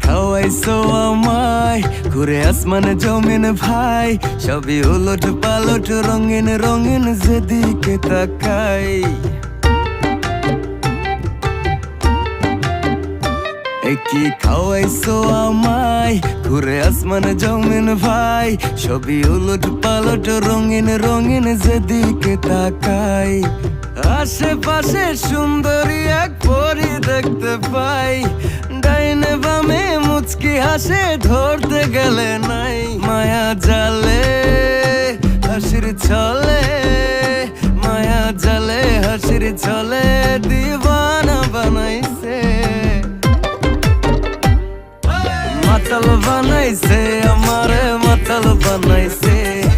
খাওয়াইছো আমায় ঘুরে আসমানে জমিন ভাই, সবই উলট পালট রঙিন রঙিন যেদিকে তাকাই। কি খাওয়াইছো আমায় ঘুরে আসমানে জমিন ভাই, সবই উলট পালট রঙিন রঙিন যেদিকে তাকাই। আশেপাশে সুন্দরী এক পরি দেখতে পাই, ডাইনে বামে মুচকি হাসে ধরতে গেলে নাই। মায়া জালে